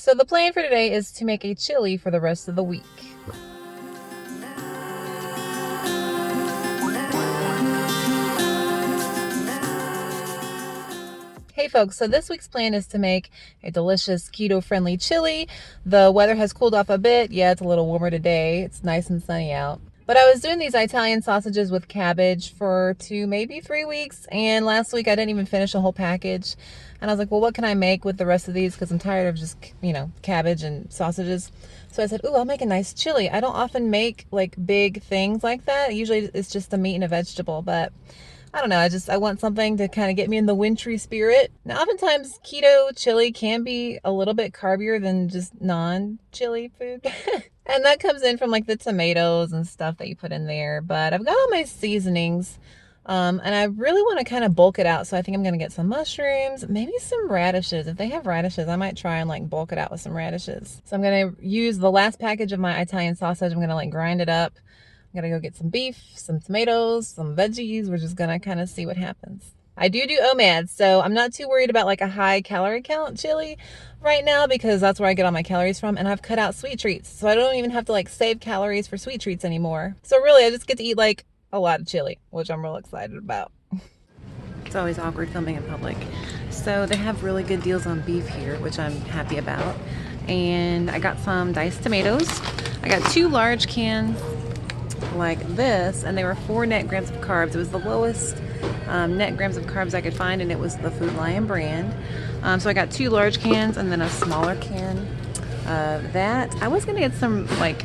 So the plan for today is to make a chili for the rest of the week. Hey folks, so this week's plan is to make a delicious keto-friendly chili. The weather has cooled off a bit. Yeah, it's a little warmer today. It's nice and sunny out. But I was doing these Italian sausages with cabbage for 2, maybe 3 weeks. And last week I didn't even finish a whole package. And I was like, well, what can I make with the rest of these? Because I'm tired of just, cabbage and sausages. So I said, ooh, I'll make a nice chili. I don't often make like big things like that. Usually it's just a meat and a vegetable, but I don't know, I want something to kind of get me in the wintry spirit. Now, oftentimes keto chili can be a little bit carbier than just non-chili food. And that comes in from like the tomatoes and stuff that you put in there. But I've got all my seasonings. And I really want to kind of bulk it out. So I think I'm going to get some mushrooms, maybe some radishes. If they have radishes, I might try and like bulk it out with some radishes. So I'm going to use the last package of my Italian sausage. I'm going to like grind it up. I'm gonna go get some beef, some tomatoes, some veggies. We're just gonna kind of see what happens. I do OMAD, so I'm not too worried about like a high calorie count chili right now because that's where I get all my calories from, and I've cut out sweet treats. So I don't even have to like save calories for sweet treats anymore. So really I just get to eat like a lot of chili, which I'm real excited about. It's always awkward filming in public. So they have really good deals on beef here, which I'm happy about. And I got some diced tomatoes. I got 2 large cans like this, and they were 4 net grams of carbs. It was the lowest net grams of carbs I could find, and it was the Food Lion brand. So I got 2 large cans and then a smaller can of that. I was gonna get some like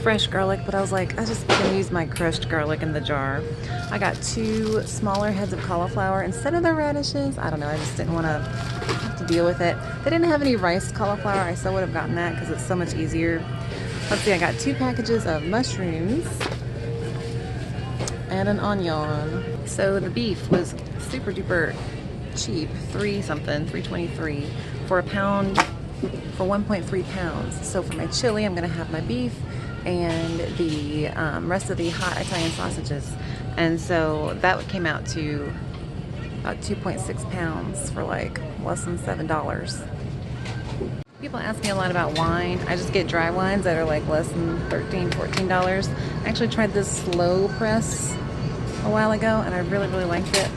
fresh garlic, but I was like, I just gonna use my crushed garlic in the jar. I got 2 smaller heads of cauliflower instead of the radishes. I don't know, I just didn't want to have to deal with it. They didn't have any rice cauliflower. I still would have gotten that because it's so much easier. Let's see, I got 2 packages of mushrooms and an onion. So the beef was super duper cheap, $3.23 for a pound, for 1.3 pounds. So for my chili, I'm gonna have my beef and the rest of the hot Italian sausages. And so that came out to about 2.6 pounds for like less than $7. People ask me a lot about wine. I just get dry wines that are like less than $13, $14. I actually tried this slow press a while ago and I really liked it.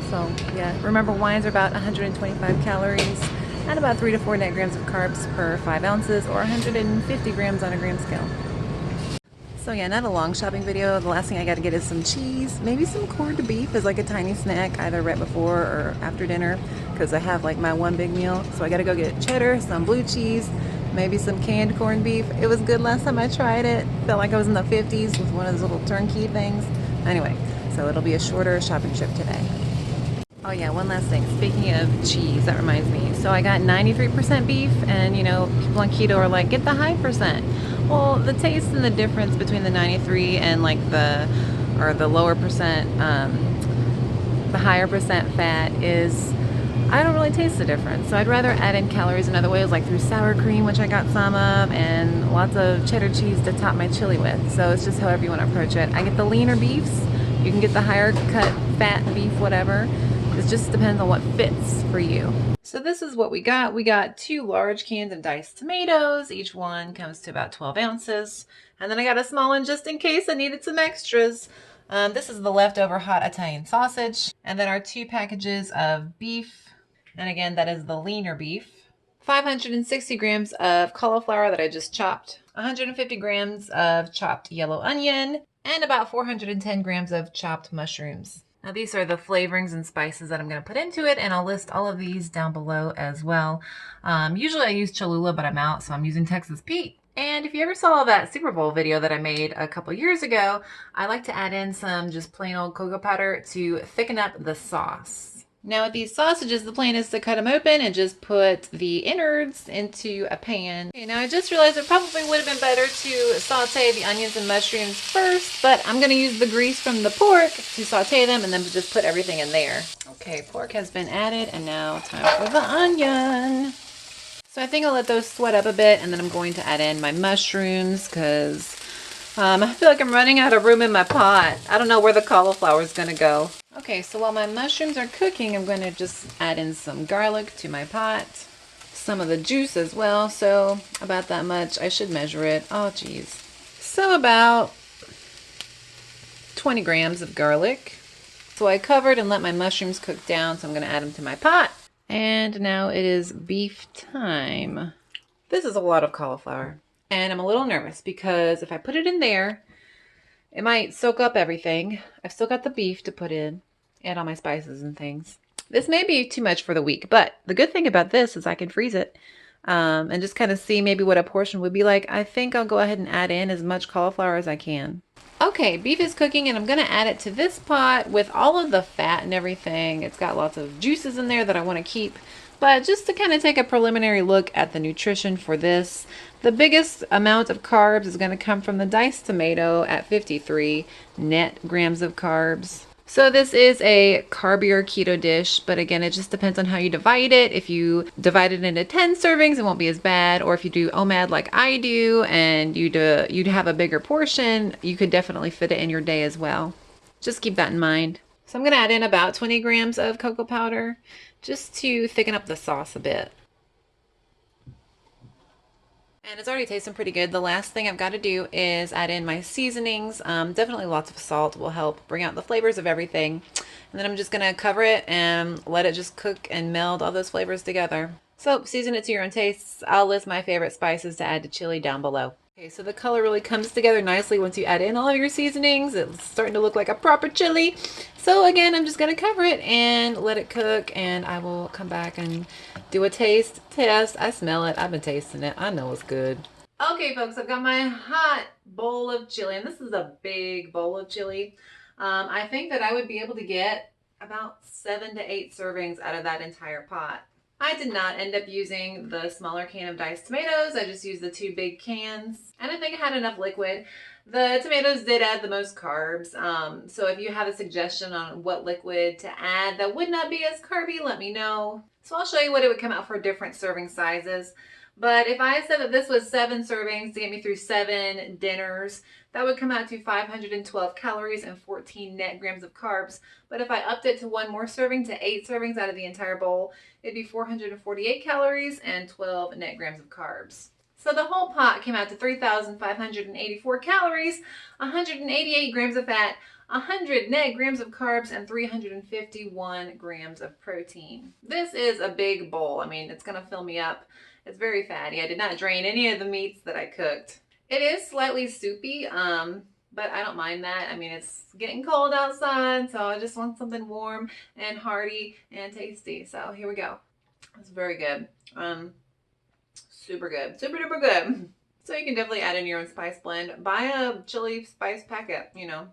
So yeah, remember wines are about 125 calories and about 3 to 4 net grams of carbs per 5 ounces, or 150 grams on a gram scale. So yeah, not a long shopping video. The last thing I got to get is some cheese, maybe some corned beef as like a tiny snack, either right before or after dinner, because I have like my one big meal. So I got to go get cheddar, some blue cheese, maybe some canned corned beef. It was good last time I tried it. Felt like I was in the 50s with one of those little turnkey things. Anyway, so it'll be a shorter shopping trip today. Oh yeah, one last thing. Speaking of cheese, that reminds me. So I got 93% beef, and people on keto are like, get the high percent. Well, the taste and the difference between the 93 and like the lower percent, the higher percent fat is, I don't really taste the difference. So I'd rather add in calories in other ways, like through sour cream, which I got some of, and lots of cheddar cheese to top my chili with. So it's just however you want to approach it. I get the leaner beefs. You can get the higher cut fat beef, whatever. It just depends on what fits for you. So this is what we got. We got 2 large cans of diced tomatoes. Each one comes to about 12 ounces. And then I got a small one just in case I needed some extras. This is the leftover hot Italian sausage. And then our 2 packages of beef. And again, that is the leaner beef. 560 grams of cauliflower that I just chopped. 150 grams of chopped yellow onion. And about 410 grams of chopped mushrooms. Now these are the flavorings and spices that I'm going to put into it, and I'll list all of these down below as well. Usually I use Cholula, but I'm out, so I'm using Texas Pete. And if you ever saw that Super Bowl video that I made a couple years ago, I like to add in some just plain old cocoa powder to thicken up the sauce. Now with these sausages, the plan is to cut them open and just put the innards into a pan. Okay, now I just realized it probably would have been better to saute the onions and mushrooms first, but I'm going to use the grease from the pork to saute them and then just put everything in there. Okay, pork has been added, and now time for the onion. So I think I'll let those sweat up a bit, and then I'm going to add in my mushrooms because I feel like I'm running out of room in my pot. I don't know where the cauliflower is going to go. Okay, so while my mushrooms are cooking, I'm going to just add in some garlic to my pot. some of the juice as well. So about that much. I should measure it. Oh, geez. So about 20 grams of garlic. So I covered and let my mushrooms cook down. So I'm going to add them to my pot. And now it is beef time. This is a lot of cauliflower. And I'm a little nervous because if I put it in there, it might soak up everything. I've still got the beef to put in and all my spices and things. This may be too much for the week, but the good thing about this is I can freeze it and just kind of see maybe what a portion would be like. I think I'll go ahead and add in as much cauliflower as I can. Okay, beef is cooking and I'm going to add it to this pot with all of the fat and everything. It's got lots of juices in there that I want to keep. But just to kind of take a preliminary look at the nutrition for this, the biggest amount of carbs is going to come from the diced tomato at 53 net grams of carbs. So this is a carbier keto dish, but again, it just depends on how you divide it. If you divide it into 10 servings, it won't be as bad. Or if you do OMAD like I do and you'd have a bigger portion, you could definitely fit it in your day as well. Just keep that in mind. So I'm going to add in about 20 grams of cocoa powder just to thicken up the sauce a bit. And it's already tasting pretty good. The last thing I've got to do is add in my seasonings. Definitely lots of salt will help bring out the flavors of everything. And then I'm just going to cover it and let it just cook and meld all those flavors together. So season it to your own tastes. I'll list my favorite spices to add to chili down below. Okay, so the color really comes together nicely once you add in all of your seasonings. It's starting to look like a proper chili. So again, I'm just going to cover it and let it cook, and I will come back and do a taste test. I smell it. I've been tasting it. I know it's good. Okay, folks, I've got my hot bowl of chili, and this is a big bowl of chili. I think that I would be able to get about 7 to 8 servings out of that entire pot. I did not end up using the smaller can of diced tomatoes. I just used the 2 big cans, and I think I had enough liquid. The tomatoes did add the most carbs, so if you have a suggestion on what liquid to add that would not be as carby, let me know. So I'll show you what it would come out for different serving sizes. But if I said that this was 7 servings to get me through 7 dinners, that would come out to 512 calories and 14 net grams of carbs. But if I upped it to 1 more serving to 8 servings out of the entire bowl, it'd be 448 calories and 12 net grams of carbs. So the whole pot came out to 3,584 calories, 188 grams of fat, 100 net grams of carbs, and 351 grams of protein. This is a big bowl. I mean, it's going to fill me up. It's very fatty. I did not drain any of the meats that I cooked. It is slightly soupy, but I don't mind that. I mean, it's getting cold outside, so I just want something warm and hearty and tasty. So here we go. It's very good. Super good. Super duper good. So you can definitely add in your own spice blend. Buy a chili spice packet, you know.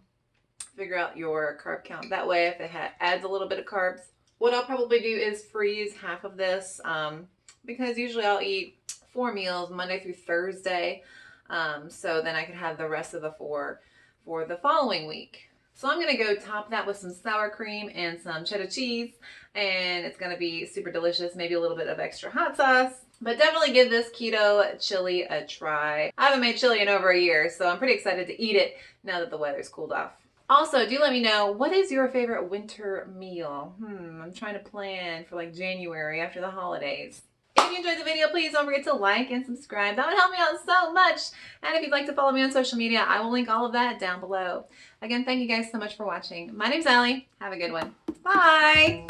Figure out your carb count. That way, if it adds a little bit of carbs, what I'll probably do is freeze half of this because usually I'll eat 4 meals Monday through Thursday. So then I could have the rest of the 4 for the following week. So I'm going to go top that with some sour cream and some cheddar cheese, and it's going to be super delicious. Maybe a little bit of extra hot sauce, but definitely give this keto chili a try. I haven't made chili in over a year, so I'm pretty excited to eat it now that the weather's cooled off. Also, do let me know, what is your favorite winter meal? I'm trying to plan for like January after the holidays. If you enjoyed the video, please don't forget to like and subscribe. That would help me out so much. And if you'd like to follow me on social media, I will link all of that down below. Again, thank you guys so much for watching. My name's Allie. Have a good one. Bye!